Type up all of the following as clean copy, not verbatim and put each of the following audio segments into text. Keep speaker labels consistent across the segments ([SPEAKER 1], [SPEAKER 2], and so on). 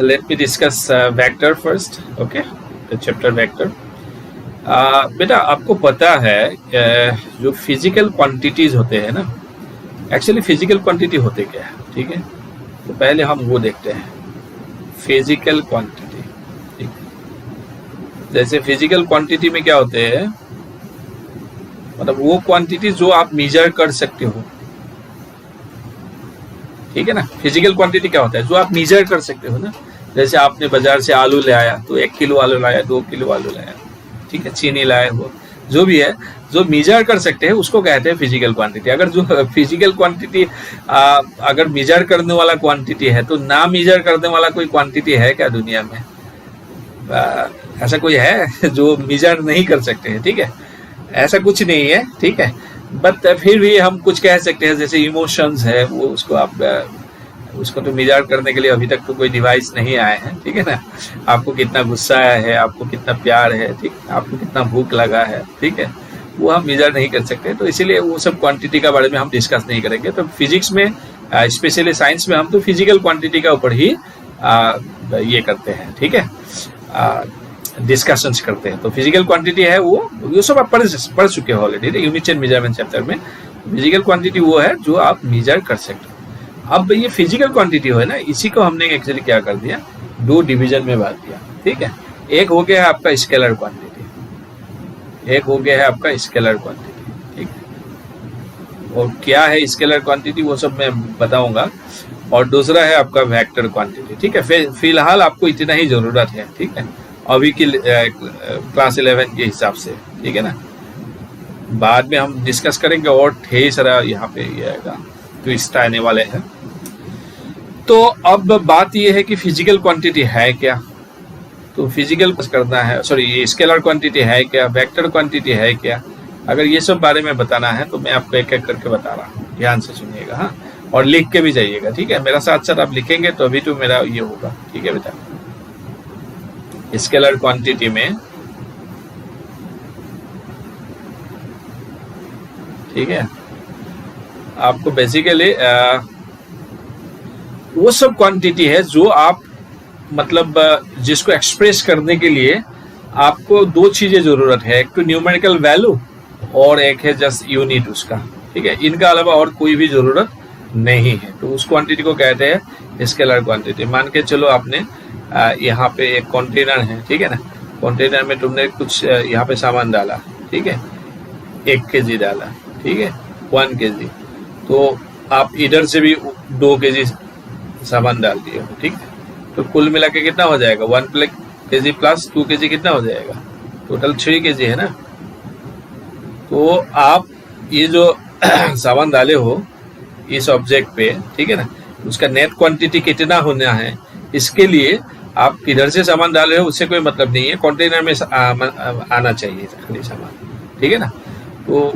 [SPEAKER 1] let me discuss vector first. Okay, the chapter vector. बेटा आपको पता है जो फिजिकल क्वांटिटीज होते हैं ना, एक्चुअली फिजिकल क्वांटिटी होते क्या है, ठीक है। तो पहले हम वो देखते हैं फिजिकल क्वांटिटी। ठीक, जैसे फिजिकल क्वांटिटी में क्या होते हैं, मतलब वो क्वांटिटी जो आप मेजर कर सकते हो, ठीक है ना। फिजिकल क्वांटिटी क्या होता है, जो आप मेजर कर सकते हो ना। जैसे आपने बाजार से आलू ले आया तो 1 किलो आलू लाया, 2 किलो आलू लाया, ठीक है, चीनी लाए हो, जो भी है, जो मेजर कर सकते हैं उसको कहते हैं फिजिकल क्वांटिटी। अगर जो फिजिकल क्वांटिटी अगर मेजर करने वाला क्वांटिटी है तो ना मेजर करने वाला कोई क्वांटिटी है क्या दुनिया में? ऐसा कोई है जो मेजर नहीं कर सकते हैं? ठीक है, ऐसा कुछ नहीं है, ठीक है। बट फिर भी हम कुछ कह सकते हैं, जैसे इमोशंस है, वो उसको आप उसको तो मेजर करने के लिए अभी तक तो कोई डिवाइस नहीं आए हैं, ठीक है ना। आपको कितना गुस्सा है, आपको कितना प्यार है, ठीक, आपको कितना भूख लगा है, ठीक है, वो हम मेजर नहीं कर सकते। तो इसीलिए वो सब क्वांटिटी का बारे में हम डिस्कस नहीं करेंगे। तो फिजिक्स में, स्पेशली साइंस में, हम तो फिजिकल क्वांटिटी का ऊपर ही ये करते हैं, ठीक है, डिस्कशंस करते हैं। तो फिजिकल क्वांटिटी है वो सब आप पढ़ चुके हो already unit and measurement chapter में। फिजिकल क्वांटिटी वो है जो आप मेजर कर सकते हो। अब ये फिजिकल क्वांटिटी है ना, इसी को हमने एक्चुअली क्या कर दिया, 2 डिवीजन में बांट दिया, ठीक है। एक हो गया है आपका स्केलर क्वांटिटी, एक हो गया है आपका स्केलर क्वांटिटी, ठीक है। और क्या है स्केलर क्वांटिटी वो सब मैं बताऊंगा। और दूसरा है आपका वेक्टर क्वांटिटी, ठीक है। फिलहाल आपको इतना ही जरूरत है, ठीक है, अभी की क्लास 11 के हिसाब से, ठीक है ना। बाद में हम डिस्कस करेंगे और ढेर सारा यहाँ पे ये आएगा, ट्विस्ट आने वाले हैं। तो अब बात ये है कि फिजिकल क्वांटिटी है क्या। तो फिजिकल करना है, सॉरी, ये स्केलर क्वांटिटी है क्या, वेक्टर क्वांटिटी है क्या। अगर ये सब बारे में बताना है तो मैं आपको एक एक करके बता रहा हूँ, ध्यान से सुनिएगा, हाँ, और लिख के भी जाइएगा, ठीक है। मेरा साथ साथ आप लिखेंगे तो अभी तो मेरा ये होगा, ठीक है बेटा। स्केलर क्वांटिटी में, ठीक है, आपको बेसिकली वो सब क्वांटिटी है जो आप, मतलब जिसको एक्सप्रेस करने के लिए आपको 2 चीजें जरूरत है, एक तो न्यूमेरिकल वैल्यू और एक है जस्ट यूनिट उसका, ठीक है। इनका अलावा और कोई भी जरूरत नहीं है। तो उस क्वांटिटी को कहते हैं स्केलर क्वांटिटी। मान के चलो आपने यहाँ पे एक कंटेनर है, ठीक है ना। कंटेनर में तुमने कुछ यहाँ पे सामान डाला, ठीक है, 1 kg डाला, ठीक है, 1 kg। तो आप इधर से भी 2 kg सामान डाल दिए हो, ठीक है। तो कुल मिला के कितना हो जाएगा, 1 kg प्लस 2 kg कितना हो जाएगा, टोटल 3 kg है ना। तो आप ये जो सामान डाले हो इस ऑब्जेक्ट पे, ठीक है ना, उसका नेट क्वांटिटी कितना होना है, इसके लिए आप किधर से सामान डाल रहे हो उससे कोई मतलब नहीं है, कंटेनर में आना चाहिए खाली सामान, ठीक है ना। तो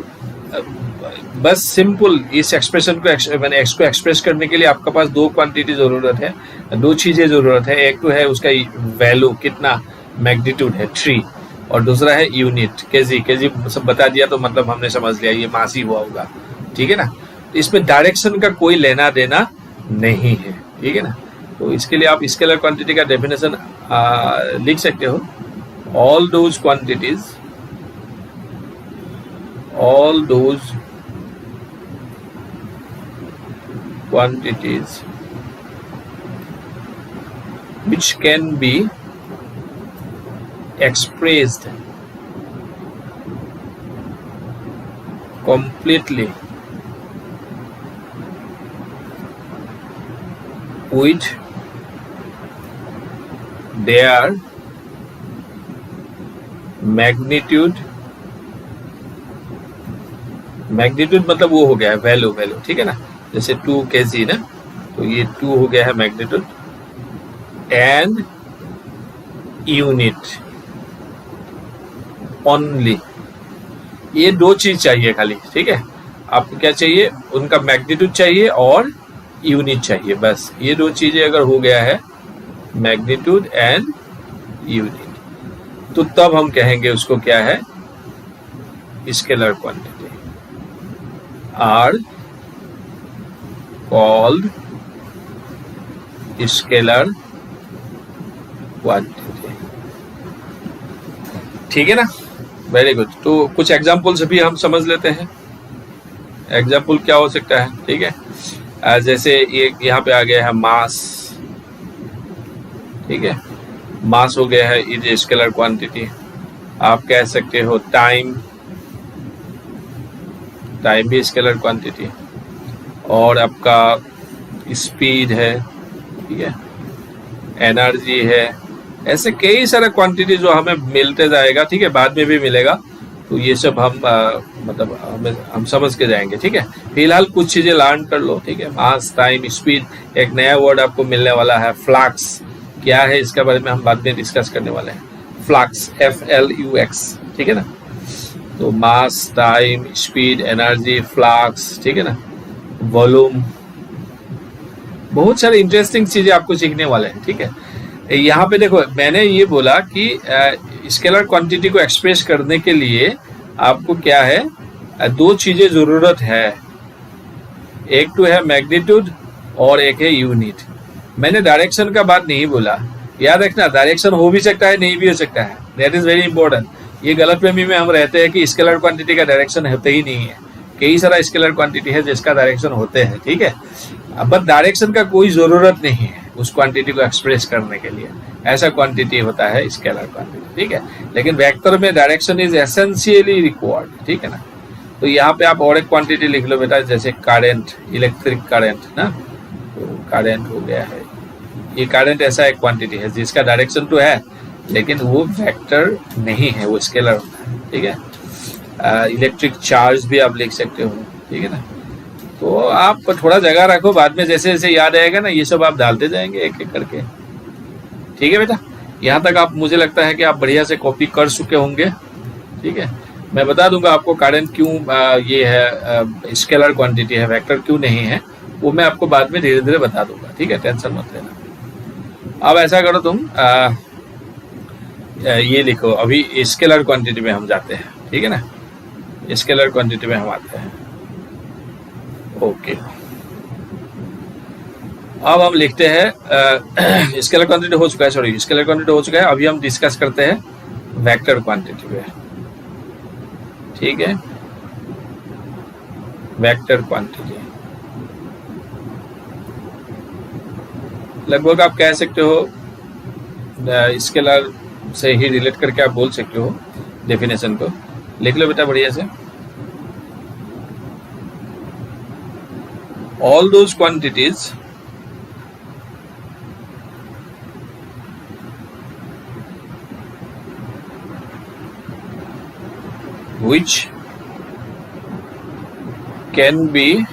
[SPEAKER 1] बस सिंपल इस एक्सप्रेशन को, मैंने एक्स को एक्सप्रेस करने के लिए आपके पास 2 क्वांटिटी जरूरत है, 2 चीजें जरूरत है। एक तो है उसका वैल्यू कितना, मैग्नीट्यूड है 3, और दूसरा है यूनिट, केजी सब बता दिया तो मतलब हमने समझ लिया ये मास ही हुआ होगा, ठीक है ना। तो इसमें डायरेक्शन का कोई लेना देना नहीं है, ठीक है ना। तो इसके लिए आप स्केलर क्वांटिटी का डेफिनेशन लिख सकते हो, all those quantities which can be expressed completely with their magnitude मतलब वो हो गया है वैल्यू, ठीक है ना। जैसे 2 kg ना, तो ये 2 हो गया है मैग्नीट्यूड, एंड यूनिट ओनली। ये 2 चीज चाहिए खाली, ठीक है। आपको क्या चाहिए, उनका मैग्नीट्यूड चाहिए और यूनिट चाहिए, बस ये 2 चीजें अगर हो गया है, मैग्नीट्यूड एंड यूनिट, तो तब हम कहेंगे उसको क्या है, scalar quantity are called scalar quantity. ठीक है ना, वेरी गुड। तो कुछ एग्जाम्पल्स भी हम समझ लेते हैं। एग्जाम्पल क्या हो सकता है, ठीक है, जैसे ये यहाँ पे आ गया है मास, ठीक है, मास हो गया है इज स्केलर क्वांटिटी। आप कह सकते हो टाइम, टाइम भी स्केलर क्वांटिटी, और आपका स्पीड है, ठीक है, एनर्जी है, ऐसे कई सारे क्वांटिटी जो हमें मिलते जाएगा, ठीक है, बाद में भी मिलेगा। तो ये सब हम मतलब हम समझ के जाएंगे, ठीक है। फिलहाल कुछ चीजें लर्न कर लो, ठीक है। मास, टाइम, स्पीड, एक नया वर्ड आपको मिलने वाला है फ्लक्स। क्या है इसके बारे में हम बाद में डिस्कस करने वाले हैं। फ्लक्स, FLUX, ठीक है ना। तो मास, टाइम, स्पीड, एनर्जी, फ्लक्स, ठीक है ना, वॉल्यूम, बहुत सारे इंटरेस्टिंग चीजें आपको सीखने वाले हैं, ठीक है। यहाँ पे देखो, मैंने ये बोला कि स्केलर क्वांटिटी को एक्सप्रेस करने के लिए आपको क्या है, दो चीजें जरूरत है। एक तो है मैग्नीट्यूड और एक है यूनिट। मैंने डायरेक्शन का बात नहीं बोला, याद रखना, डायरेक्शन हो भी सकता है, नहीं भी हो सकता है, दैट इज वेरी इंपॉर्टेंट। ये गलतफहमी में हम रहते हैं कि स्केलर क्वांटिटी का डायरेक्शन होते ही नहीं है। कई सारा स्केलर क्वांटिटी है जिसका डायरेक्शन होते हैं, ठीक है, बट डायरेक्शन का कोई जरूरत नहीं है उस क्वांटिटी को एक्सप्रेस करने के लिए। ऐसा क्वांटिटी होता है स्केलर क्वांटिटी, ठीक है। लेकिन वेक्टर में डायरेक्शन इज एसेंशियली रिक्वायर्ड, ठीक है ना। तो यहाँ पे आप और एक क्वांटिटी लिख लो बेटा, जैसे करंट, इलेक्ट्रिक करंट ना। तो करंट हो गया है, ये करंट ऐसा एक क्वांटिटी है जिसका डायरेक्शन तो है लेकिन वो वेक्टर नहीं है, वो स्केलर होता है, ठीक है। इलेक्ट्रिक चार्ज भी आप लिख सकते हो, ठीक है ना। तो आप थोड़ा जगह रखो, बाद में जैसे जैसे याद आएगा ना ये सब आप डालते जाएंगे एक एक करके, ठीक है बेटा। यहाँ तक आप, मुझे लगता है कि आप बढ़िया से कॉपी कर चुके होंगे, ठीक है। मैं बता दूंगा आपको करंट क्यों ये है स्केलर क्वांटिटी है, वेक्टर क्यों नहीं है, वो मैं आपको बाद में धीरे धीरे बता दूंगा, ठीक है, टेंशन मत लेना। अब ऐसा करो तुम ये लिखो, अभी स्केलर क्वांटिटी में हम जाते हैं, ठीक है ना। स्केलर क्वांटिटी में हम आते हैं, ओके। अब हम लिखते हैं स्केलर क्वांटिटी हो चुका है, सॉरी स्केलर क्वांटिटी हो चुका है। अभी हम डिस्कस करते हैं वेक्टर क्वांटिटी में, ठीक है। वेक्टर क्वांटिटी लगभग आप कह सकते हो स्केलर से ही रिलेट करके आप बोल सकते हो। डेफिनेशन को लिख लो बेटा बढ़िया से। All those quantities which can be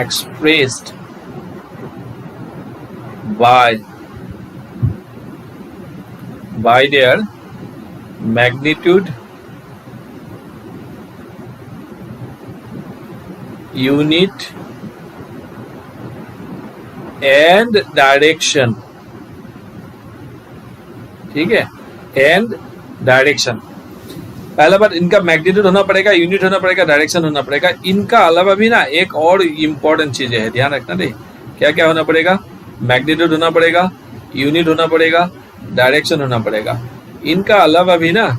[SPEAKER 1] expressed by their magnitude, unit and direction, ठीक है, एंड डायरेक्शन। पहला बात, इनका मैग्नीट्यूड होना पड़ेगा, यूनिट होना पड़ेगा, डायरेक्शन होना पड़ेगा। इनका अलावा भी ना एक और इम्पोर्टेंट चीज है, ध्यान रखना दे। क्या क्या होना पड़ेगा? मैग्नीट्यूड होना पड़ेगा, यूनिट होना पड़ेगा, डायरेक्शन होना पड़ेगा। इनका अलावा भी ना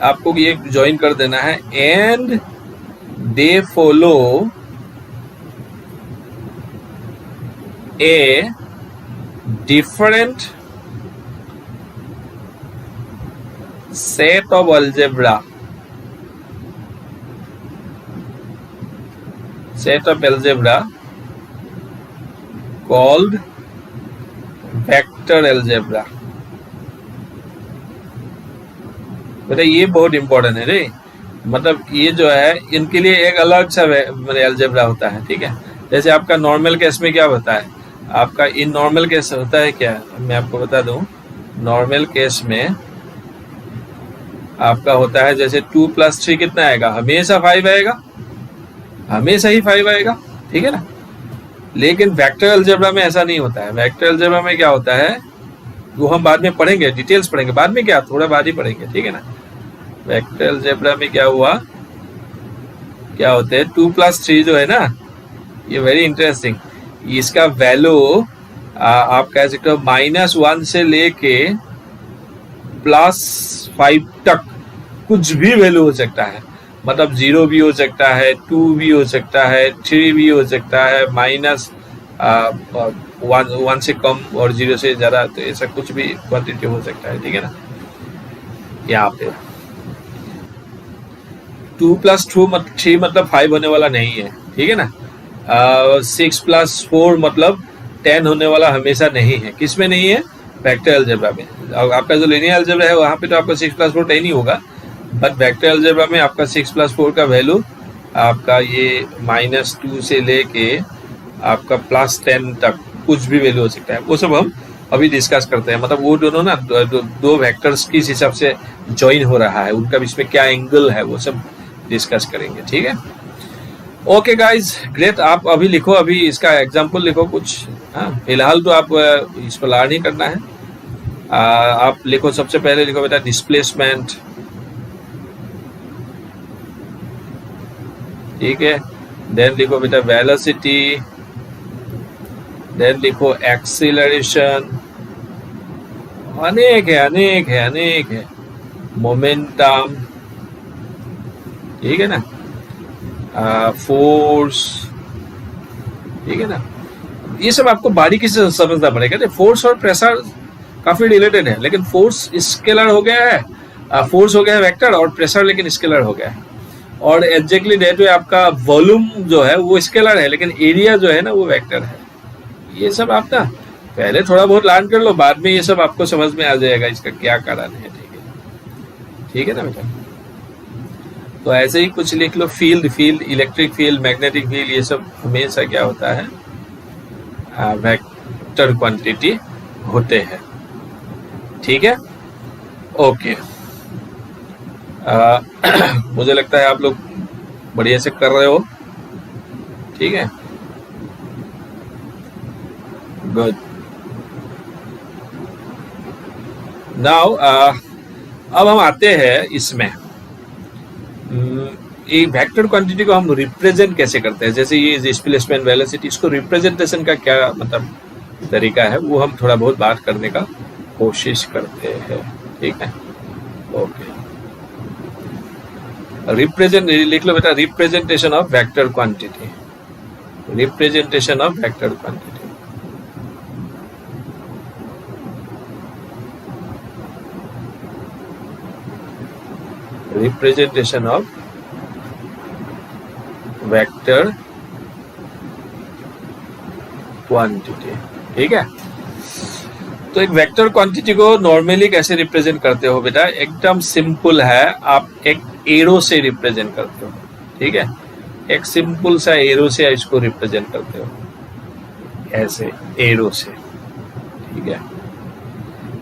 [SPEAKER 1] आपको ये ज्वाइन कर देना है, and they follow a different set of algebra called vector algebra। बेटा ये बहुत इंपॉर्टेंट है रे, मतलब ये जो है इनके लिए एक अलग सा अलजेब्रा होता है, ठीक है। जैसे आपका नॉर्मल केस में क्या होता है, आपका इन नॉर्मल केस होता है क्या, मैं आपको बता दूं। नॉर्मल केस में आपका होता है जैसे 2 + 3 कितना आएगा, हमेशा 5 आएगा, हमेशा ही 5 आएगा, ठीक है ना। लेकिन वेक्टर अलजेब्रा में ऐसा नहीं होता है। वेक्टर अलजेब्रा में क्या होता है वो हम बाद में पढ़ेंगे, डिटेल्स पढ़ेंगे बाद में, क्या थोड़ा बाद ही पढ़ेंगे, ठीक है ना। वेक्टर अलजेब्रा में क्या हुआ, क्या होते हैं 2 + 3 जो है ना, ये वेरी इंटरेस्टिंग। इसका वैल्यू आप कह सकते हो -1 से लेके +5 तक कुछ भी वैल्यू हो सकता है। मतलब 0 भी हो सकता है, 2 भी हो सकता है, 3 भी हो सकता है, -1 से कम और 0 से ज़्यादा, तो ऐसा कुछ भी क्वांटिटी हो सकता है। ठीक है ना। यहाँ पे 2 + 3 मतलब 5 होने वाला नहीं है। ठीक है ना। 6 + 4 मतलब 10 होने वाला हमेशा नहीं है। किस में नहीं है? वेक्टर अलजेब्रा में। आपका जो लिनियर अलजेब्रा है वहाँ पे तो आपका 6 + 4 10 ही होगा, बट वेक्टर अलजेब्रा में आपका 6 + 4 का वैल्यू आपका ये -2 से लेके आपका +10 तक कुछ भी वैल्यू हो सकता है। वो सब हम अभी डिस्कस करते हैं। मतलब वो दोनों ना दो वेक्टर्स किस हिसाब से ज्वाइन हो रहा है, उनका बीच में क्या एंगल है, वो सब डिस्कस करेंगे। ठीक है। Okay guys, great. आप अभी लिखो, अभी इसका एग्जाम्पल लिखो कुछ। हाँ, फिलहाल तो आप इसको लर्न ही करना है। आप लिखो, सबसे पहले लिखो बेटा डिस्प्लेसमेंट। ठीक है। देन लिखो बेटा वेलोसिटी। देन लिखो एक्सीलरेशन। अनेक है। मोमेंटम। ठीक है ना। फोर्स। ठीक है ना। ये सब आपको बारीकी से समझना पड़ेगा। फोर्स और प्रेशर काफी रिलेटेड है, लेकिन फोर्स स्केलर हो गया है, फोर्स हो गया है वेक्टर, और प्रेशर लेकिन स्केलर हो गया है। और एग्जैक्टली दैट वे आपका वॉल्यूम जो है वो स्केलर है, लेकिन एरिया जो है ना वो वेक्टर है। ये सब आप ना पहले थोड़ा बहुत लर्न कर लो, बाद में ये सब आपको समझ में आ जाएगा इसका क्या कारण है। ठीक है ना बेटा। तो ऐसे ही कुछ लिख लो, field, electric field, magnetic field, ये सब हमेशा क्या होता है, वेक्टर क्वांटिटी होते हैं। ठीक है। ओके। मुझे लगता है आप लोग बढ़िया से कर रहे हो। ठीक है, गुड। नाउ अब हम आते हैं इसमें, एक वेक्टर क्वांटिटी को हम रिप्रेजेंट कैसे करते हैं। जैसे ये डिस्प्लेसमेंट, वेलोसिटी, इसको रिप्रेजेंटेशन का क्या मतलब तरीका है, वो हम थोड़ा बहुत बात करने का कोशिश करते हैं। ठीक है। ओके। रिप्रेजेंट लिख लो बेटा, representation of vector quantity. Representation of vector quantity. Representation of vector quantity. ठीक है। तो एक वेक्टर क्वांटिटी को नॉर्मली कैसे रिप्रेजेंट करते हो बेटा? एकदम सिंपल है, आप एक एरो से रिप्रेजेंट करते हो। ठीक है, एक सिंपल सा एरो से इसको रिप्रेजेंट करते हो, ऐसे एरो से। ठीक है।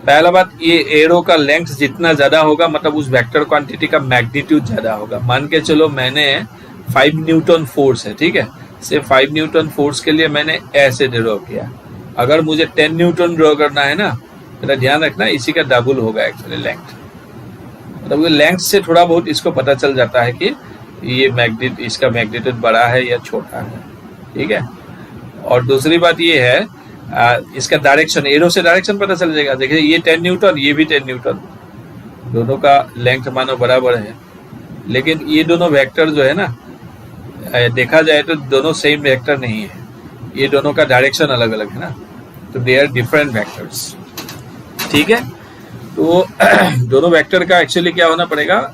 [SPEAKER 1] पहला बात, ये एरो का लेंथ जितना ज्यादा होगा मतलब उस वेक्टर क्वांटिटी का मैग्नीट्यूड ज्यादा होगा। मान के चलो मैंने 5 न्यूटन फोर्स है, ठीक है, सिर्फ 5 न्यूटन फोर्स के लिए मैंने ऐसे ड्रॉ किया। अगर मुझे 10 न्यूटन ड्रॉ करना है ना, मेरा ध्यान रखना इसी का डबल होगा एक्चुअली लेंथ। मतलब लेंथ से थोड़ा बहुत इसको पता चल जाता है कि ये मैग्नीट्यूड, इसका मैग्नीट्यूड बड़ा है या छोटा है। ठीक है। और दूसरी बात ये है, इसका डायरेक्शन, एरो से डायरेक्शन पता चल जाएगा। देखिए ये 10 न्यूटन, ये भी 10 न्यूटन, दोनों का लेंथ मानो बराबर है, लेकिन ये दोनों वेक्टर जो है ना, देखा जाए तो दोनों सेम वेक्टर नहीं है, ये दोनों का डायरेक्शन अलग अलग है ना, तो दे आर डिफरेंट वेक्टर्स। ठीक है। तो दोनों वेक्टर का एक्चुअली क्या होना पड़ेगा,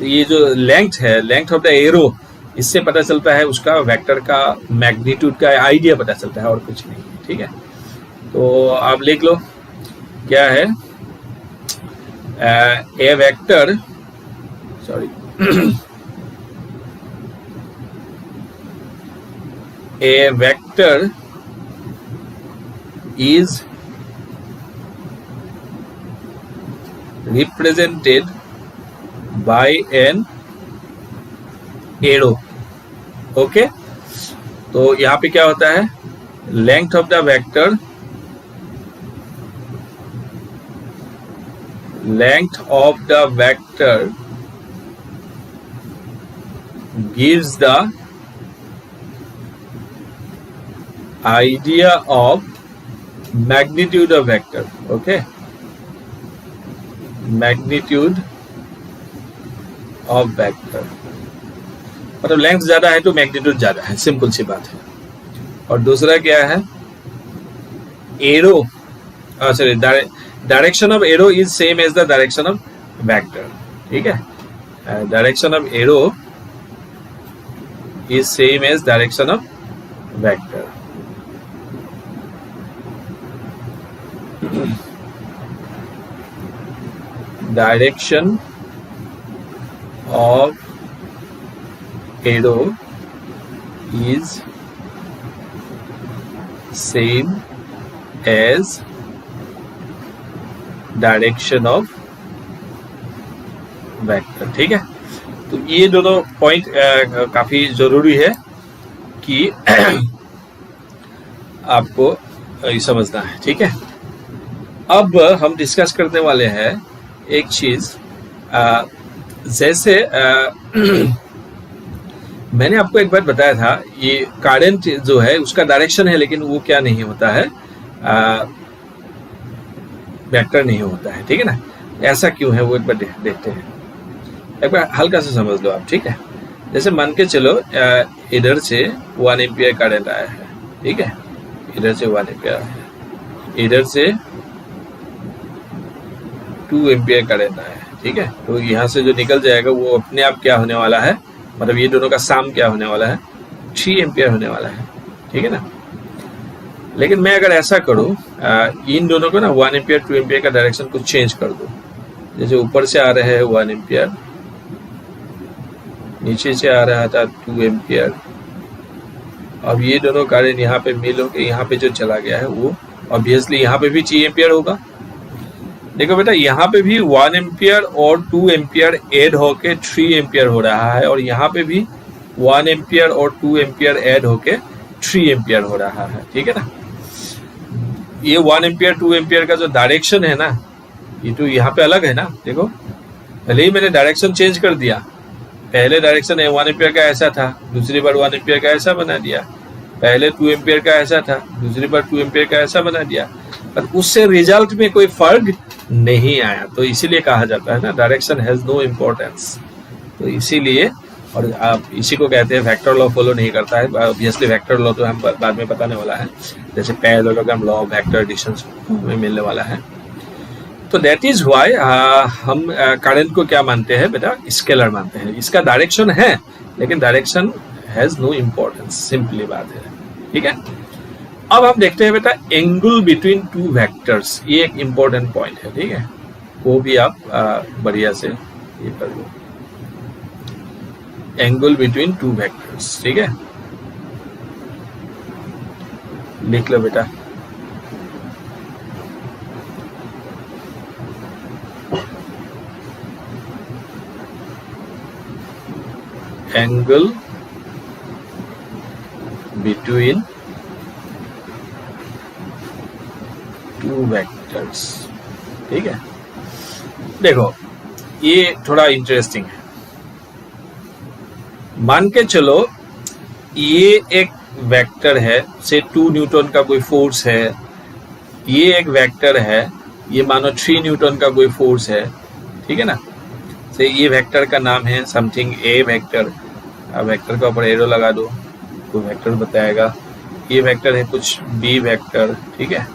[SPEAKER 1] ये जो लेंथ है, लेंथ ऑफ द एरो, इससे पता चलता है उसका वेक्टर का मैग्नीट्यूड का आइडिया पता चलता है, और कुछ नहीं। ठीक है। तो आप लिख लो क्या है, A vector, sorry a vector is represented by an arrow. Okay. तो यहाँ पे क्या होता है, length of the vector, length of the vector gives the idea of magnitude of vector, okay, magnitude of vector, मतलब लेंथ ज्यादा है तो मैग्नीट्यूड ज्यादा है, सिंपल सी बात है। और दूसरा क्या है, arrow, sorry, direction of arrow is same as the direction of vector, ठीक है, direction of arrow is same as direction of vector. Direction of arrow is same as direction of vector, ठीक है। तो ये दोनों पॉइंट काफी जरूरी है कि आपको ये समझना है, ठीक है। अब हम डिस्कस करने वाले हैं एक चीज, जैसे मैंने आपको एक बार बताया था, ये करंट जो है उसका डायरेक्शन है, लेकिन वो क्या नहीं होता है, वेक्टर नहीं होता है, ठीक है ना। ऐसा क्यों है वो एक बार देखते हैं, एक बार हल्का से समझ लो आप, ठीक है। जैसे मान के चलो इधर से 1 एम्पियर करंट आया है, ठीक है, इधर से 1 एम्पियर आया है, इधर से 2 एम्पियर करंट आया है, ठीक है। तो यहाँ से जो निकल जाएगा वो अपने आप क्या होने वाला है, मतलब ये दोनों का साम क्या होने वाला है, 3 एम्पियर होने वाला है, ठीक है ना। लेकिन मैं अगर ऐसा करूं, इन दोनों को ना 1 एम्पियर 2 एम्पियर का डायरेक्शन को चेंज कर दूं, जैसे ऊपर से आ रहे हैं 1 एम्पियर, नीचे से आ रहा था 2 एम्पियर, अब ये दोनों करंट यहाँ पे मिल होकर यहाँ पे जो चला गया है वो ऑब्वियसली यहाँ पे भी 3 एम्पियर होगा। देखो बेटा, यहाँ पे भी 1 एम्पियर और 2 एम्पियर ऐड होके 3 एम्पियर हो रहा है, और यहाँ पे भी 1 एम्पियर और 2 एम्पियर ऐड होके 3 एम्पियर हो रहा है, ठीक है ना। ये 1 एम्पियर 2 एम्पियर का जो डायरेक्शन है ना, ये तो यहाँ पे अलग है ना। देखो, पहले ही मैंने डायरेक्शन चेंज कर दिया, पहले डायरेक्शन 1 एम्पियर का ऐसा था, दूसरी बार 1 एम्पियर का ऐसा बना दिया, पहले 2 एम्पियर का ऐसा था, दूसरी बार 2 एम्पियर का ऐसा बना दिया, पर उससे रिजल्ट में कोई फर्क नहीं आया। तो इसीलिए कहा जाता है ना, डायरेक्शन हैज नो इम्पोर्टेंस। तो इसीलिए, और आप इसी को कहते हैं वेक्टर लॉ फॉलो नहीं करता है। ऑब्वियसली वेक्टर लॉ तो हम बाद में बताने वाला है, जैसे parallelogram law of vector addition में मिलने वाला है। तो दैट इज व्हाई हम करंट को क्या मानते हैं बेटा, स्केलर मानते हैं। इसका डायरेक्शन है, लेकिन direction has no importance, simply बात है, ठीक है। अब हम देखते हैं बेटा एंगल बिटवीन 2 वेक्टर्स, ये एक इम्पोर्टेंट पॉइंट है, ठीक है। वो भी आप बढ़िया से ये कर लो, एंगल बिटवीन 2 वेक्टर्स, ठीक है। लिख लो बेटा, एंगल बिटवीन 2 वेक्टर्स, ठीक है। देखो, ये थोड़ा इंटरेस्टिंग है। मान के चलो ये एक वेक्टर है, से 2 न्यूटन का कोई फोर्स है, ये एक वेक्टर है, ये मानो 3 न्यूटन का कोई फोर्स है, ठीक है ना। से ये वेक्टर का नाम है समथिंग ए वेक्टर, वेक्टर का ऊपर एरो लगा दो, कोई वेक्टर बताएगा। ये वेक्टर है कुछ बी वेक्टर, ठीक है।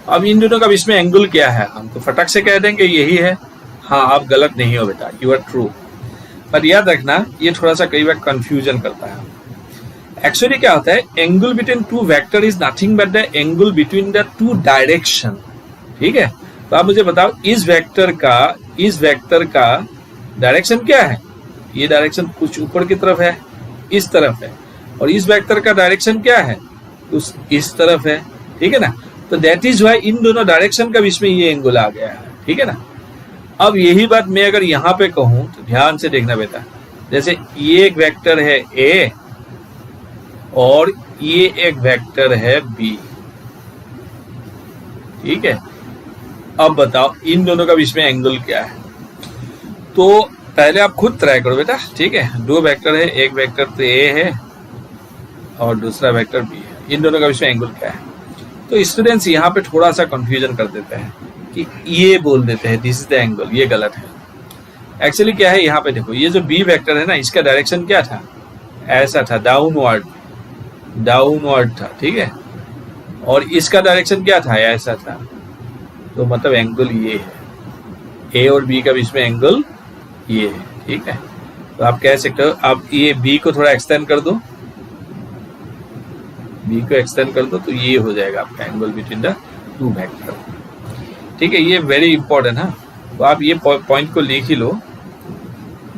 [SPEAKER 1] अब इन दोनों का बीच में एंगल क्या है, हम तो फटक से कह देंगे यही है। हाँ, आप गलत नहीं हो बेटा, यू आर ट्रू। पर याद रखना, ये थोड़ा सा कई बार कंफ्यूजन करता है। एक्चुअली क्या होता है, angle between 2 vector is nothing but the angle between the 2 direction, ठीक है। तो आप मुझे बताओ, इस वेक्टर का डायरेक्शन क्या है। ये डायरेक्शन कुछ ऊपर की तरफ है, इस तरफ है, और इस वेक्टर का डायरेक्शन क्या है, उस इस तरफ है, ठीक है ना। तो दैट इज व्हाई इन दोनों डायरेक्शन के बीच में ये एंगल आ गया है, ठीक है ना। अब यही बात मैं अगर यहाँ पे कहूं तो ध्यान से देखना बेटा, जैसे ये एक वेक्टर है ए और ये एक वेक्टर है बी, ठीक है। अब बताओ इन दोनों का बीच में एंगल क्या है। तो पहले आप खुद ट्राई करो बेटा, ठीक है। 2 वेक्टर है, एक वेक्टर तो ए है और दूसरा वेक्टर बी है, इन दोनों का बीच में एंगल क्या है। तो स्टूडेंट्स यहाँ पे थोड़ा सा कंफ्यूजन कर देते हैं कि ये बोल देते हैं दिस इज द एंगल, ये गलत है। एक्चुअली क्या है, यहाँ पे देखो ये जो बी वेक्टर है ना, इसका डायरेक्शन क्या था, ऐसा था, डाउनवर्ड था, ठीक है, और इसका डायरेक्शन क्या था, ऐसा था। तो मतलब एंगल ये है, ए और बी का बीच में एंगल ये है, ठीक है। तो आप कह सकते हो, आप ये बी को थोड़ा एक्सटेंड कर दो, बी को एक्सटेंड कर दो, तो ये हो जाएगा आपका angle between the to vector, ठीक है। ये वेरी इंपॉर्टेंट है, तो आप ये पॉइंट को लिख ही लो,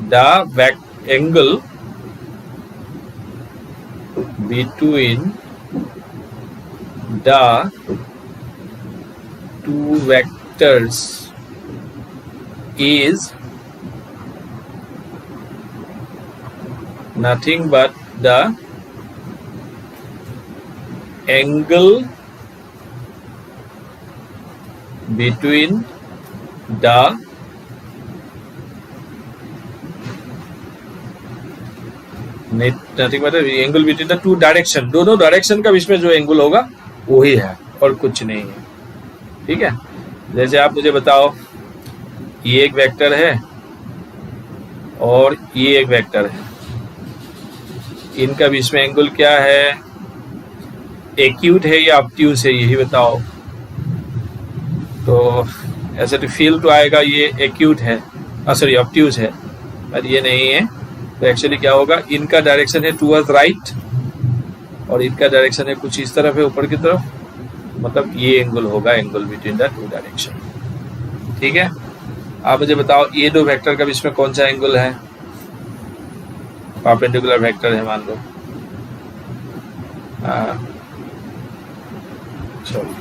[SPEAKER 1] the angle between the two vectors is nothing but the angle between the nothing but the angle between the two direction, दोनों डायरेक्शन का बीच में जो एंगल होगा वही है और कुछ नहीं है, ठीक है। जैसे आप मुझे बताओ, ये एक वेक्टर है और ये एक वेक्टर है, इनका बीच में एंगल क्या है, एक्यूट है या ऑब्ट्यूज है, यही बताओ। तो ऐसे तो फील तो आएगा ये एक्यूट है, सॉरी ऑब्ट्यूज है, पर ये नहीं है। तो एक्चुअली क्या होगा, इनका डायरेक्शन है टूवर्ड्स राइट और इनका डायरेक्शन है कुछ इस तरफ है, ऊपर की तरफ, मतलब ये एंगल होगा, angle between the to direction, ठीक है। आप मुझे बताओ, ये दो वेक्टर का बीच में कौन सा एंगल है, परपेंडिकुलर वेक्टर है मान लो, चलो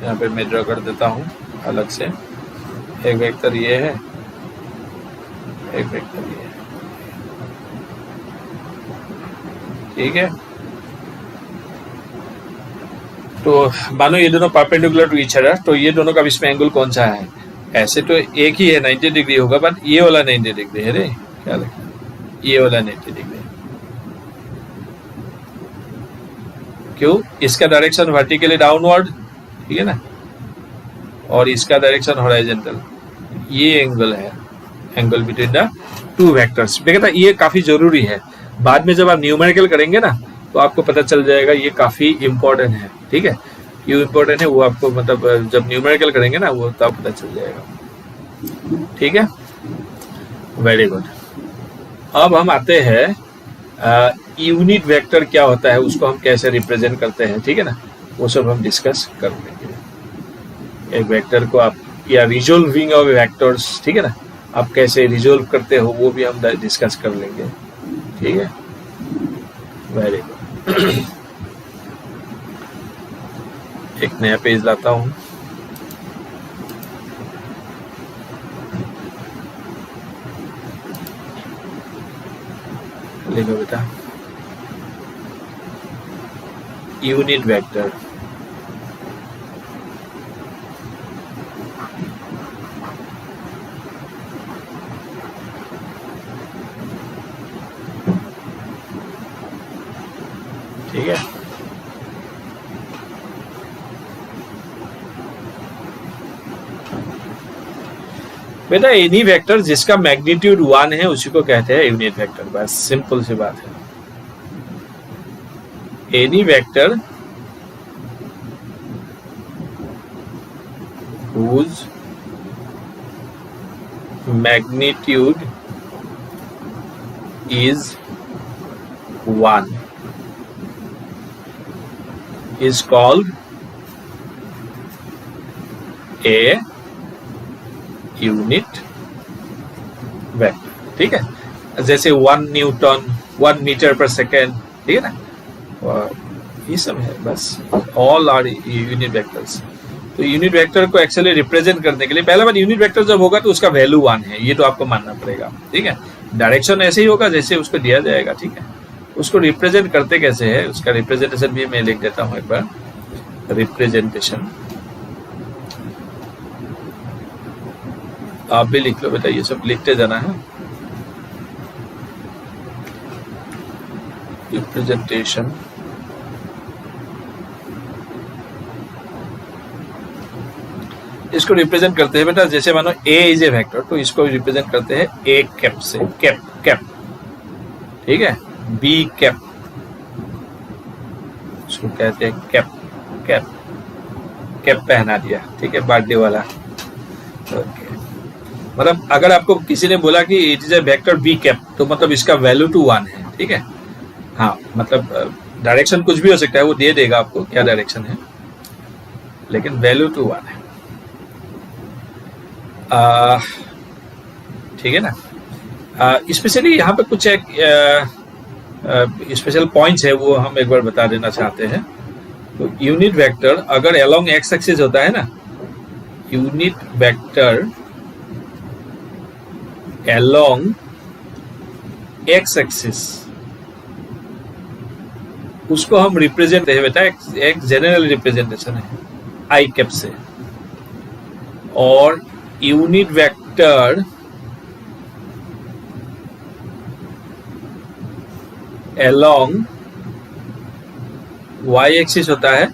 [SPEAKER 1] यहाँ पे मैं ड्रॉ कर देता हूँ अलग से, एक वेक्टर ये है, एक वेक्टर ये है, ठीक है। तो मानो ये दोनों परपेंडिकुलर टू ईच अदर, तो ये दोनों का बीच में एंगल कौन सा है, ऐसे तो एक ही है 90 डिग्री होगा, बट ये वाला 90 डिग्री है रे, क्या लिखा, ये वाला 90 डिग्री, क्यों, इसका डायरेक्शन वर्टिकली डाउनवर्ड, ठीक है ना, और इसका डायरेक्शन हॉरिजॉन्टल, ये एंगल है, angle between the two vectors. बेटा ये काफी जरूरी है, बाद में जब आप न्यूमेरिकल करेंगे ना तो आपको पता चल जाएगा, ये काफी इंपॉर्टेंट है, ठीक है। क्यों इंपॉर्टेंट है वो आपको, मतलब जब न्यूमेरिकल करेंगे ना वो तब पता चल जाएगा, ठीक है। Very good. अब हम आते हैं यूनिट वेक्टर क्या होता है, उसको हम कैसे रिप्रेजेंट करते हैं, ठीक है ना, वो सब हम डिस्कस कर लेंगे। एक वेक्टर को आप, या रिजोल्विंग ऑफ वेक्टर्स, ठीक है ना, आप कैसे रिजोल्व करते हो वो भी हम डिस्कस कर लेंगे, ठीक है। Very good. एक नया पेज लाता हूं, लिखो बेटा, यूनिट वेक्टर, ठीक है। बेटा एनी वेक्टर जिसका मैग्नीट्यूड 1 है उसी को कहते हैं यूनिट वेक्टर, बस सिंपल सी बात है। Any vector whose magnitude is 1 is called a unit vector, ठीक है। जैसे 1 न्यूटन, 1 मीटर पर सेकेंड, ठीक है ना, ये सब है, बस ऑल आर यूनिट वेक्टर्स। तो यूनिट वेक्टर को एक्चुअली रिप्रेजेंट करने के लिए पहला बार यूनिट वेक्टर जब होगा तो उसका वैल्यू 1 है, ये तो आपको मानना पड़ेगा, ठीक है। डायरेक्शन ऐसे ही होगा जैसे उसको दिया जाएगा, ठीक है। उसको रिप्रेजेंट करते कैसे है, उसका रिप्रेजेंटेशन भी मैं लिख देता हूँ एक बार, रिप्रेजेंटेशन आप भी लिख लो बेटा, ये सब लिखते जाना है। रिप्रेजेंटेशन इसको रिप्रेजेंट करते हैं बेटा, जैसे मानो ए इज ए वेक्टर, तो इसको रिप्रेजेंट करते हैं ए कैप से, कैप कैप, ठीक है, बी कैप, इसको कहते हैं कैप, कैप कैप पहना दिया, ठीक है, बर्थडे वाला। ओके, मतलब अगर आपको किसी ने बोला कि it is a vector B cap, तो मतलब इसका वैल्यू टू 1 है, ठीक है। हाँ, मतलब डायरेक्शन कुछ भी हो सकता है, वो दे देगा आपको क्या डायरेक्शन है, लेकिन वैल्यू टू 1 है, ठीक है ना। स्पेशली यहाँ पे कुछ एक स्पेशल पॉइंट्स है, वो हम एक बार बता देना चाहते हैं। तो यूनिट वेक्टर अगर अलोंग एक्स एक्सिस होता है ना, unit vector along x axis, उसको हम रिप्रेजेंट करते हैं बेटा, एक जनरल रिप्रेजेंटेशन है आई कैप से। और unit vector along Y axis होता है,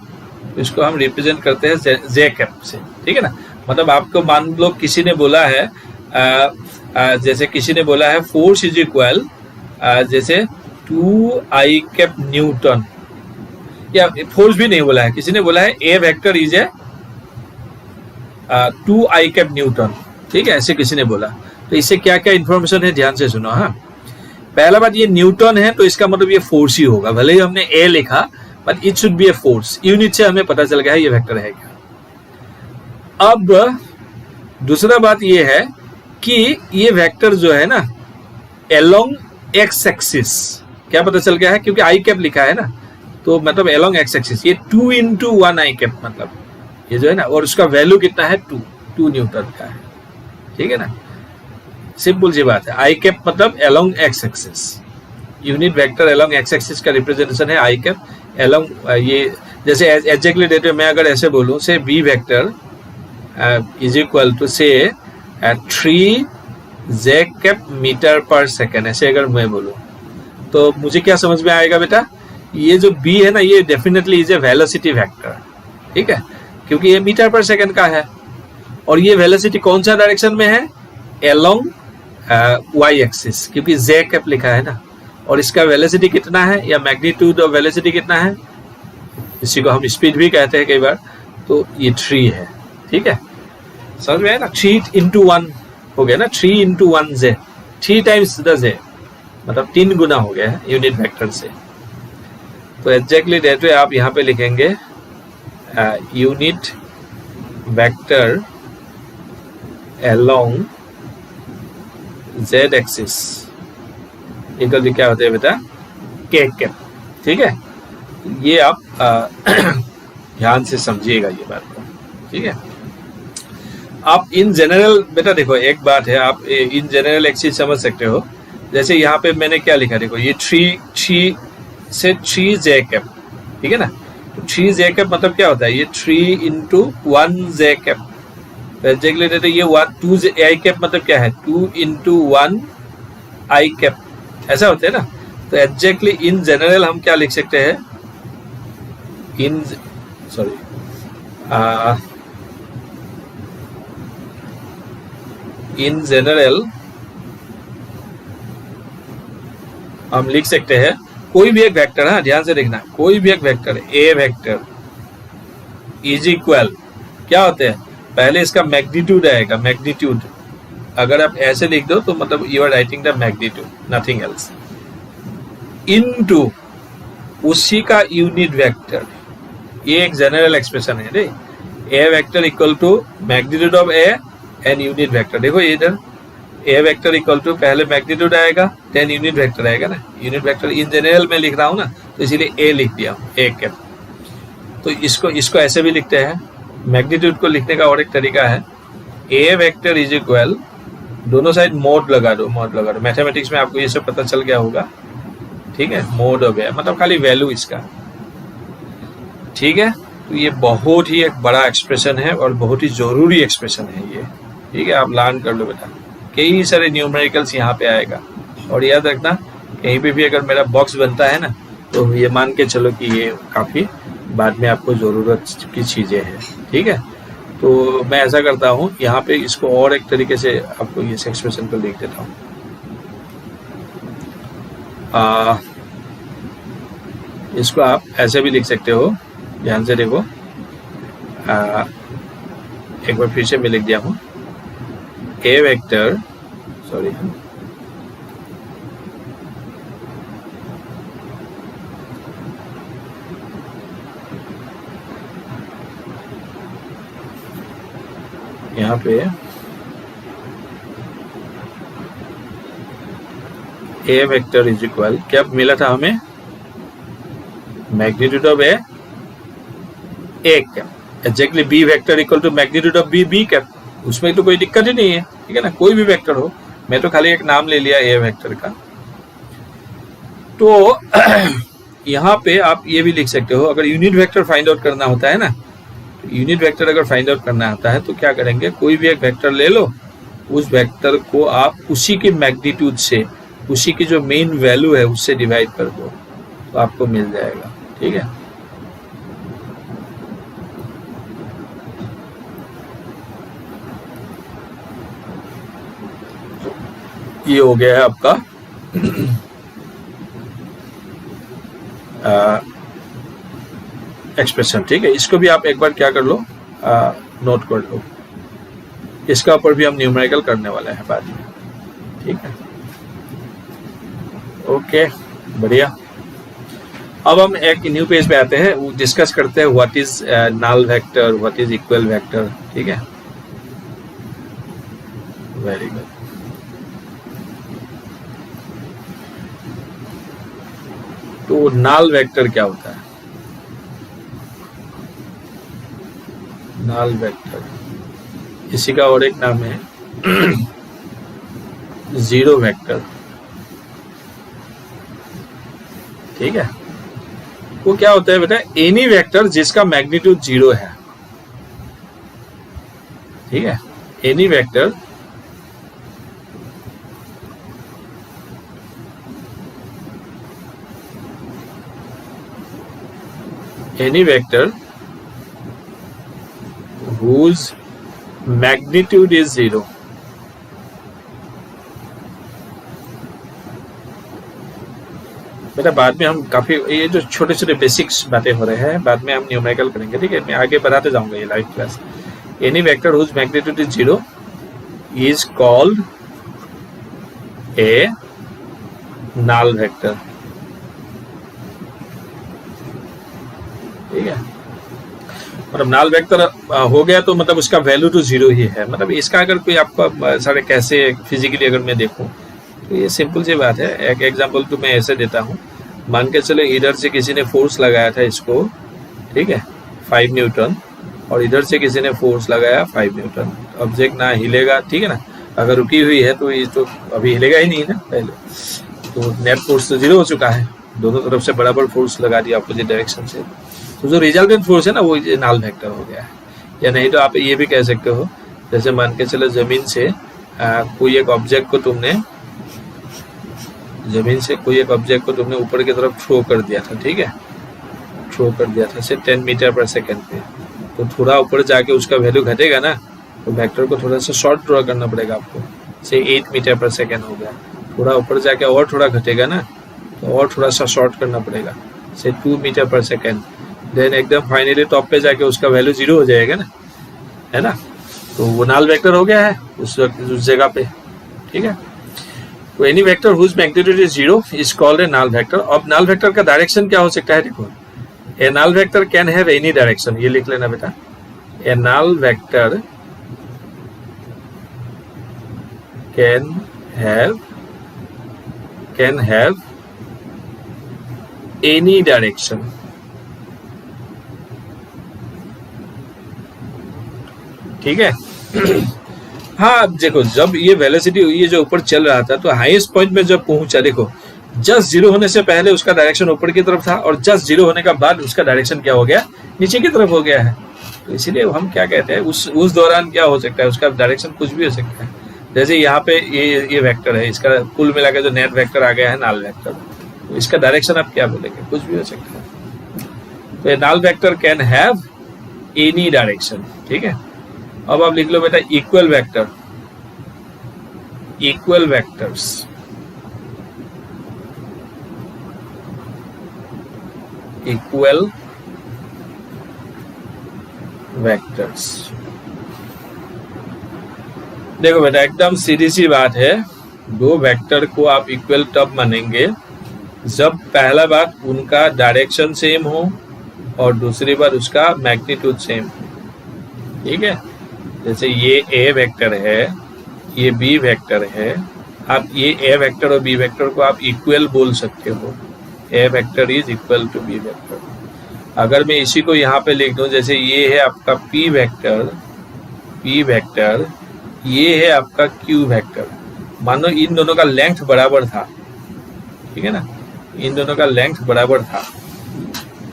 [SPEAKER 1] इसको हम रिप्रेजेंट करते हैं जे कैप से, ठीक है ना। मतलब आपको मान लो किसी ने बोला है, जैसे किसी ने बोला है फोर्स इज इक्वल जैसे 2i कैप न्यूटन, या फोर्स भी नहीं बोला है, किसी ने बोला है A vector is A 2i cap newton, ठीक है, ऐसे किसी ने बोला। तो इससे क्या क्या इंफॉर्मेशन है, ध्यान से सुनो। हाँ, पहला बात, ये न्यूटन है तो इसका मतलब ये फोर्स ही होगा, भले ही हमने ए लिखा, but it should be a force. Unit से हमें पता चल गया है ये वेक्टर है क्या। अब दूसरा बात ये है कि ये वेक्टर जो है ना अलोंग एक्स एक्सिस, क्या पता चल गया है, क्योंकि आई कैप लिखा है ना, तो मतलब अलोंग एक्स एक्सिस ये 2 into 1 आई कैप, मतलब ये जो है ना, और उसका वैल्यू कितना है 2 न्यूटन का है, ठीक है ना। सिंपल सी बात है, आई कैप मतलब along x axis, unit vector along x axis का रिप्रेजेंटेशन है आई कैप अलोंग, ये जैसे एग्जैक्टली डेट में मैं अगर ऐसे बोलूं, say B vector is equal to say 3 J cap metre per second, ऐसे अगर मैं बोलूं तो मुझे क्या समझ में आएगा बेटा, ये जो बी है ना, ये definitely is a velocity vector, ठीक है, क्योंकि ये मीटर पर सेकेंड का है, और ये वेलोसिटी कौन सा डायरेक्शन में है, अलोंग वाई एक्सिस, क्योंकि जे कैप लिखा है ना, और इसका वेलोसिटी कितना है, या मैग्नीट्यूड ऑफ वेलोसिटी कितना है, इसी को हम स्पीड भी कहते हैं कई बार, तो ये 3 है, ठीक है, समझ में है ना। 3 into 1 हो गया ना, 3 into 1 जे, 3 times द जे, मतलब 3 गुना हो गया है यूनिट वेक्टर से। तो एग्जैक्टली दैट वे आप यहाँ पे लिखेंगे unit vector along Z axis equal to क्या होता है बेटा, के कैप, ठीक है। ये आप ध्यान से समझिएगा ये बात को, ठीक है। आप इन जनरल बेटा देखो, एक बात है, आप इन जनरल एक चीज समझ सकते हो, जैसे यहाँ पे मैंने क्या लिखा, देखो ये 3 से 3 जे कैप, ठीक है ना। तो 3 जे कैप मतलब क्या होता है, ये 3 into 1 जे कैप, एग्जैक्टली देते ये 2 आई कैप मतलब क्या है, 2 into 1 आई कैप, ऐसा होता है ना। तो एग्जैक्टली इन जनरल हम क्या लिख सकते हैं, इन जनरल हम लिख सकते हैं कोई भी एक वेक्टर, हाँ ध्यान से देखना, कोई भी एक vector A vector is equal क्या होते हैं, पहले इसका मैग्नीट्यूड आएगा, मैग्नीट्यूड अगर आप ऐसे लिख दो तो मतलब you are writing the magnitude, nothing else, into उसी का यूनिट वेक्टर। ये एक जनरल एक्सप्रेशन है रे, A vector equal to magnitude of A and unit vector. देखो इधर ए वेक्टर इक्वल टू पहले मैग्नीट्यूड आएगा देन यूनिट वेक्टर आएगा ना, यूनिट वेक्टर इन जनरल में लिख रहा हूँ ना, तो इसीलिए ए लिख दिया हूँ, ए कैप। तो इसको ऐसे भी लिखते हैं, मैग्नीट्यूड को लिखने का और एक तरीका है, ए वेक्टर इज इक्वल, दोनों साइड मोड लगा दो, मोड लगा दो, मैथमेटिक्स में आपको ये सब पता चल गया होगा, ठीक है, मोड हो गया मतलब खाली वैल्यू इसका, ठीक है। तो ये बहुत ही एक बड़ा एक्सप्रेशन है और बहुत ही जरूरी एक्सप्रेशन है ये, ठीक है, आप लर्न कर लो बेटा, कई सारे न्यूमेरिकल्स यहाँ पे आएगा। और याद रखना कहीं पे भी अगर मेरा बॉक्स बनता है ना, तो ये मान के चलो कि ये काफी बाद में आपको जरूरत की चीजें हैं, ठीक है। तो मैं ऐसा करता हूँ, यहाँ पे इसको और एक तरीके से आपको इस एक्सप्रेशन को लिख देता हूँ। इसको आप ऐसे भी लिख सकते हो, ध्यान से देखो। एक बार फिर से मैं लिख दिया हूँ, ए वेक्टर, सॉरी, यहाँ पे ए वेक्टर इज इक्वल, क्या मिला था हमें, magnitude of A cap, exactly B vector equal to magnitude of B cap. उसमें तो कोई दिक्कत ही नहीं है, ठीक है ना, कोई भी वेक्टर हो। मैं तो खाली एक नाम ले लिया ए वेक्टर का। तो यहाँ पे आप ये भी लिख सकते हो, अगर यूनिट वेक्टर फाइंड आउट करना होता है ना, यूनिट वेक्टर अगर फाइंड आउट करना होता है तो क्या करेंगे, कोई भी एक वेक्टर ले लो, उस वेक्टर को आप उसी की मैग्नीट्यूड से, उसी की जो मेन वैल्यू है उससे डिवाइड कर दो, तो आपको मिल जाएगा, ठीक है। ये हो गया है आपका एक्सप्रेशन, ठीक है। इसको भी आप एक बार क्या कर लो, नोट कर लो। इसका ऊपर भी हम न्यूमेरिकल करने वाले हैं बाद में, ठीक है। ओके, बढ़िया। अब हम एक न्यू पेज पे आते हैं, डिस्कस करते हैं what is null vector, what is equal vector, ठीक है। Very good. तो नल वेक्टर क्या होता है? नल वेक्टर, इसी का और एक नाम है जीरो वेक्टर, ठीक है। वो क्या होता है बेटा, एनी वेक्टर जिसका मैग्नीट्यूड 0 है, ठीक है। Any vector whose magnitude is 0, बेटा बाद में हम काफी ये जो छोटे छोटे बेसिक्स बातें हो रहे हैं, बाद में हम न्यूमेरिकल करेंगे, ठीक है। मैं आगे बढ़ाते जाऊंगा ये live class. Any vector whose magnitude is 0 is called a null vector, ठीक है। मतलब नल वेक्टर हो गया तो मतलब उसका वैल्यू तो 0 ही है। मतलब इसका अगर कोई आपका सारे कैसे फिजिकली अगर मैं देखूं तो ये सिंपल सी बात है। एक एग्जांपल तो मैं ऐसे देता हूं, मान के चलो इधर से किसी ने फोर्स लगाया था इसको, ठीक है, 5 न्यूटन, और इधर से किसी ने फोर्स लगाया 5 न्यूटन। ऑब्जेक्ट ना हिलेगा, ठीक है ना, अगर रुकी हुई है तो ये तो अभी हिलेगा ही नहीं ना पहले, तो नेट फोर्स तो 0 हो चुका है, दोनों तरफ से बराबर फोर्स लगा दिया अपोजिट डायरेक्शन से, तो जो रिजल्टेंट फोर्स है ना वो नल वेक्टर हो गया है। या नहीं तो आप ये भी कह सकते हो, जैसे मान के चलो जमीन से कोई एक ऑब्जेक्ट को तुमने ऊपर की तरफ थ्रो कर दिया था, ठीक है, थ्रो कर दिया था से 10 मीटर पर सेकेंड पे, तो थोड़ा ऊपर जाके उसका वैल्यू घटेगा ना, तो वेक्टर को थोड़ा सा शॉर्ट ड्रॉ करना पड़ेगा आपको, से 8 मीटर पर सेकेंड हो गया, थोड़ा ऊपर जाके और थोड़ा घटेगा ना, तो और थोड़ा सा शॉर्ट करना पड़ेगा, से 2 मीटर पर सेकेंड, देन एकदम फाइनली टॉप पे जाके उसका वैल्यू 0 हो जाएगा ना, है ना, तो वो नल वेक्टर हो गया है उस जगह पे, ठीक है। तो any vector whose magnitude is 0 is called a null vector. अब नल वेक्टर का डायरेक्शन क्या हो सकता है, देखो, a null vector can have any direction, ये लिख लेना बेटा, a null vector can have any direction, ठीक है। हाँ देखो, जब ये वेलोसिटी ये जो ऊपर चल रहा था तो हाईएस्ट पॉइंट में जब पहुंचा, देखो जस्ट 0 होने से पहले उसका डायरेक्शन ऊपर की तरफ था, और जस्ट 0 होने का बाद उसका डायरेक्शन क्या हो गया, नीचे की तरफ हो गया है। तो इसीलिए हम क्या कहते हैं, उस दौरान क्या हो सकता है, उसका डायरेक्शन कुछ भी हो सकता है। जैसे यहाँ पे ये वेक्टर है, इसका कुल मिलाकर जो नेट वेक्टर आ गया है नल वेक्टर, तो इसका डायरेक्शन आप क्या बोलेंगे, कुछ भी हो सकता है। तो null vector can have any direction, ठीक है। अब आप लिख लो बेटा equal vector, equal vectors, equal vectors. देखो बेटा एकदम सीधी सी बात है, दो वेक्टर को आप इक्वल तब मानेंगे जब पहला बात उनका डायरेक्शन सेम हो और दूसरी बार उसका मैग्नीट्यूड सेम हो। ठीक है, जैसे ये ए वेक्टर है, ये बी वेक्टर है, आप ये ए वेक्टर और बी वेक्टर को आप इक्वल बोल सकते हो, A vector is equal to B vector. अगर मैं इसी को यहाँ पे लिख दूं, जैसे ये है आपका पी वेक्टर, पी वेक्टर, ये है आपका क्यू वेक्टर, मानो इन दोनों का लेंथ बराबर था, ठीक है ना, इन दोनों का लेंथ बराबर था,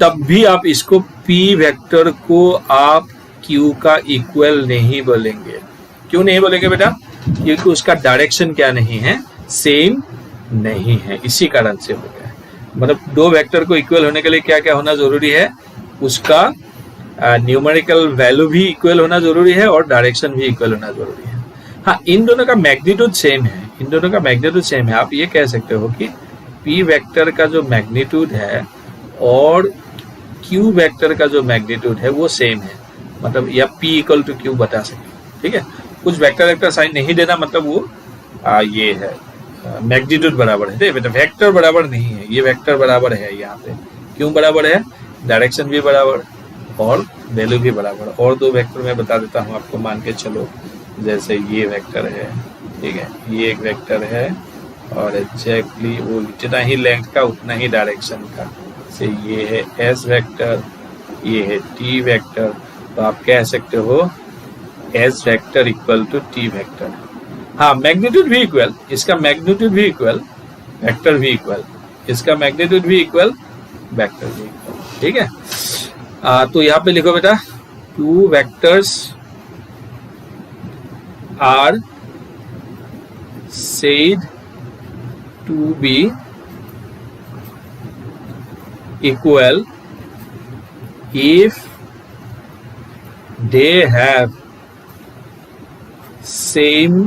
[SPEAKER 1] तब भी आप इसको पी वेक्टर को आप क्यू का इक्वल नहीं बोलेंगे। क्यों नहीं बोलेंगे बेटा? क्योंकि उसका डायरेक्शन क्या नहीं है, सेम नहीं है, इसी कारण से हो गया। मतलब दो वेक्टर को इक्वल होने के लिए क्या क्या होना जरूरी है, उसका न्यूमेरिकल वैल्यू भी इक्वल होना जरूरी है और डायरेक्शन भी इक्वल होना जरूरी है। हाँ, इन दोनों का मैग्नीट्यूड सेम है, इन दोनों का मैग्नीट्यूड सेम है। आप ये कह सकते हो कि पी वेक्टर का जो मैग्नीट्यूड है और क्यू वेक्टर का जो मैग्नीट्यूड है वो सेम है, मतलब या पी इक्वल टू क्यू बता सकते। ठीक है, कुछ वेक्टर साइन नहीं देना, मतलब वो ये है मैग्नीट्यूड बराबर है। देखिए बेटा वेक्टर बराबर नहीं है, ये वेक्टर बराबर है, यहाँ पे क्यों बराबर है, डायरेक्शन भी बराबर और वैल्यू भी बराबर। और दो वेक्टर मैं बता देता हूँ आपको, मान के चलो जैसे ये वेक्टर है, ठीक है, ये एक वेक्टर है और एग्जैक्टली वो जितना ही लेंथ का उतना ही डायरेक्शन का, से ये है एस वेक्टर, ये है टी वेक्टर, तो आप कह सकते हो S vector equal to T vector. हाँ, मैग्नीट्यूड भी इक्वल, इसका मैग्नीट्यूड भी इक्वल, वेक्टर भी इक्वल, इसका मैग्नीट्यूड भी इक्वल, वेक्टर भी इक्वल। ठीक है, तो यहाँ पे लिखो बेटा two vectors are said to be equal if they have same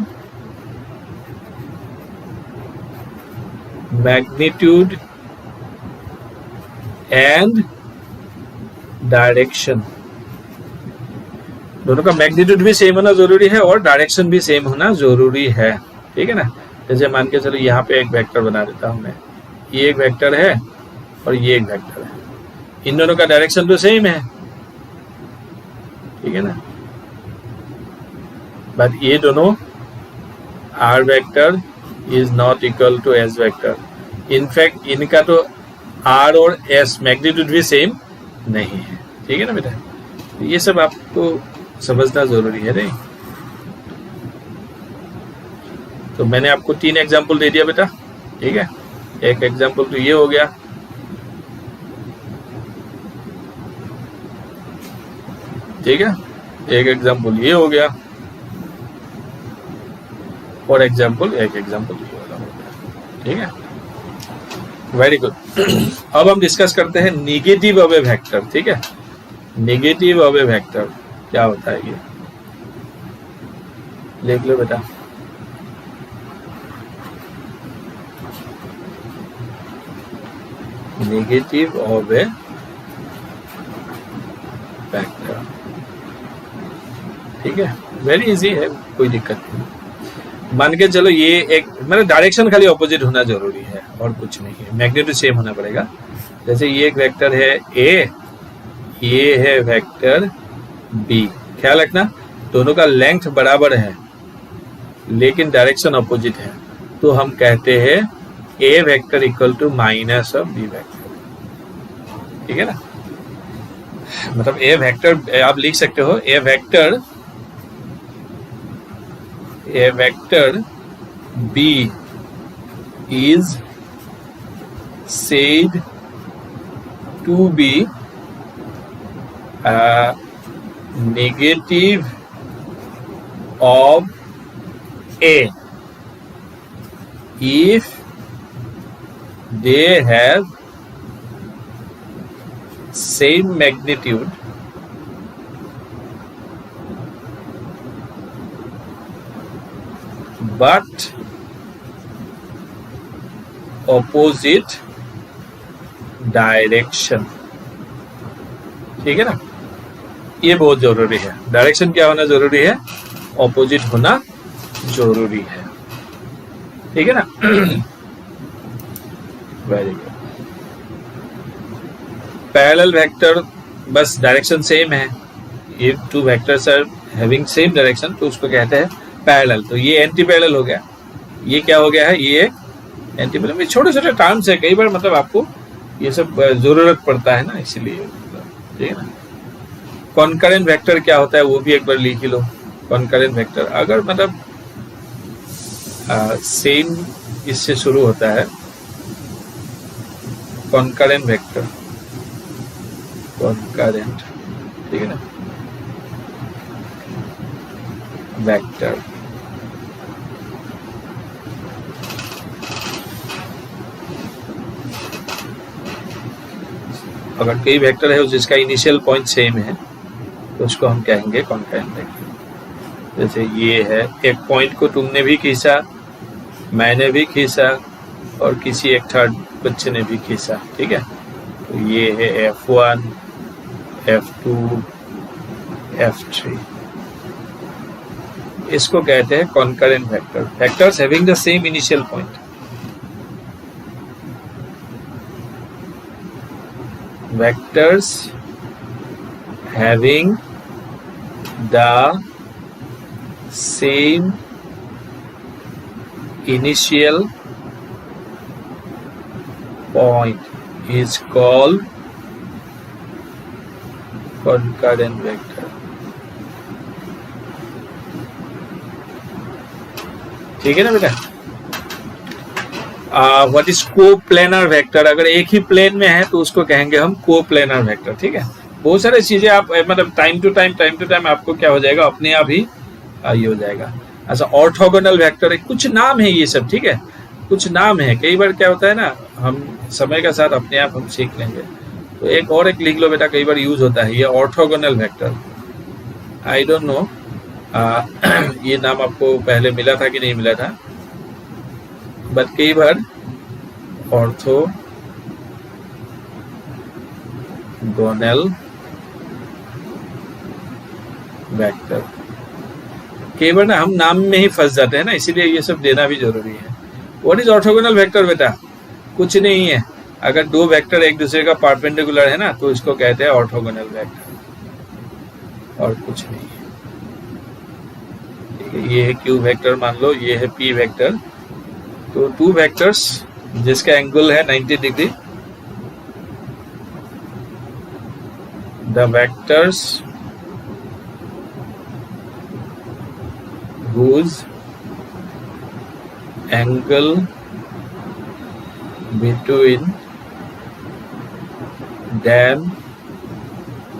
[SPEAKER 1] magnitude and direction. दोनों का मैग्नीट्यूड भी सेम होना जरूरी है और डायरेक्शन भी सेम होना जरूरी है। ठीक है ना, जैसे मान के चलो यहाँ पे एक वेक्टर बना देता हूं मैं, ये एक वेक्टर है और ये एक वेक्टर है, इन दोनों का डायरेक्शन तो सेम है, ठीक है ना, बट ये दोनों are vector is not equal to S vector. In fact इनका तो आर और एस मैग्नीट्यूड भी सेम नहीं है। ठीक है ना बेटा, ये सब आपको समझना जरूरी है। नहीं तो मैंने आपको 3 एग्जाम्पल दे दिया बेटा। ठीक है, एक एग्जाम्पल तो ये हो गया, ठीक है, एक एग्जाम्पल ये हो गया और एक एग्जाम्पल ये हो गया। ठीक है, वेरी गुड। अब हम डिस्कस करते हैं निगेटिव ऑफ ए वेक्टर। ठीक है, निगेटिव ऑफ ए वेक्टर क्या होता है ये देख लो बेटा। नेगेटिव ऑफ ए वेक्टर, ठीक है, वेरी इजी है, कोई दिक्कत नहीं। मान के चलो ये एक, मतलब डायरेक्शन खाली ऑपोजिट होना जरूरी है और कुछ नहीं है, मैग्नीट्यूड सेम होना पड़ेगा। जैसे ये एक वेक्टर है ए, ये है वेक्टर बी, ख्याल रखना दोनों का लेंथ बराबर है लेकिन डायरेक्शन ऑपोजिट है, तो हम कहते हैं A vector equal to minus of B vector. ठीक है ना, मतलब ए वेक्टर आप लिख सकते हो, A vector B is said to be negative of A if they have same magnitude but opposite direction. ठीक है ना, ये बहुत जरूरी है। डायरेक्शन क्या होना जरूरी है? ऑपोजिट होना जरूरी है। ठीक है ना। Very good. पैरेलल वेक्टर बस डायरेक्शन सेम है, ये two vectors are having same direction, तो उसको कहते हैं पैरेलल। तो ये एंटी पैरेलल हो गया, ये क्या हो गया है? ये एंटी पैरेलल। में छोटे छोटे टर्म्स है, कई बार मतलब आपको ये सब जरूरत पड़ता है ना, इसीलिए। ठीक है ना। कॉन्करेंट वेक्टर क्या होता है वो भी एक बार लिख ही लो। कॉन्करेंट वेक्टर अगर मतलब सेम इससे शुरू होता है, कॉन्करेंट वेक्टर, कॉन्करेंट, ठीक है ना, वेक्टर। अगर कई वेक्टर है जिसका इनिशियल पॉइंट सेम है तो उसको हम कहेंगे कॉन्करेंट वेक्टर। जैसे ये है, एक पॉइंट को तुमने भी खींचा, मैंने भी खींचा, और किसी एक थर्ड बच्चे ने भी खींचा। ठीक है, तो ये है F1, F2, F3। इसको कहते हैं concurrent vector. Vectors having the same initial point. Vectors having the same initial point is called concurrent vector। ठीक है ना बेटा। What is coplanar vector? अगर एक ही प्लेन में है तो उसको कहेंगे हम कोप्लेनर वेक्टर। ठीक है, बहुत सारी चीजें आप मतलब टाइम टू टाइम आपको क्या हो जाएगा, अपने आप ही ये हो जाएगा। अच्छा, ऑर्थोगोनल वेक्टर, कुछ नाम है ये सब। ठीक है, कुछ नाम है, कई बार क्या होता है ना, हम समय के साथ अपने आप हम सीख लेंगे। तो एक और एक लिख लो बेटा, कई बार यूज होता है ये orthogonal vector. I don't know ये नाम आपको पहले मिला था कि नहीं मिला था, बट कई बार ऑर्थोगोनल वेक्टर, कई बार ना हम नाम में ही फंस जाते हैं ना, इसीलिए ये सब देना भी जरूरी है। व्हाट इज ऑर्थोगोनल वेक्टर बेटा? कुछ नहीं है, अगर दो वेक्टर एक दूसरे का परपेंडिकुलर है ना तो इसको कहते हैं ऑर्थोगोनल वेक्टर, और कुछ नहीं है। ये है Q वेक्टर मान लो, ये है P वेक्टर। तो टू वेक्टर्स जिसका एंगल है 90 degree, the vectors whose angle between them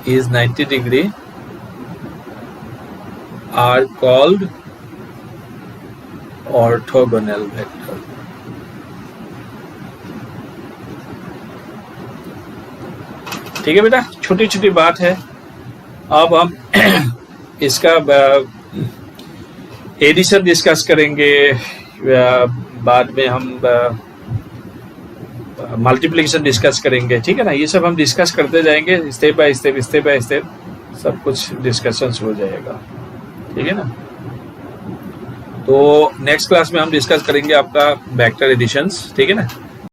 [SPEAKER 1] is 90 degree are called orthogonal vector। ठीक है बेटा, छोटी छोटी बात है। अब हम इसका एडिशन डिस्कस करेंगे, बाद में हम मल्टीप्लिकेशन डिस्कस करेंगे। ठीक है ना, ये सब हम डिस्कस करते जाएंगे, स्टेप बाय स्टेप सब कुछ डिस्कशंस हो जाएगा। ठीक है ना, तो नेक्स्ट क्लास में हम डिस्कस करेंगे आपका वेक्टर एडिशंस। ठीक है ना।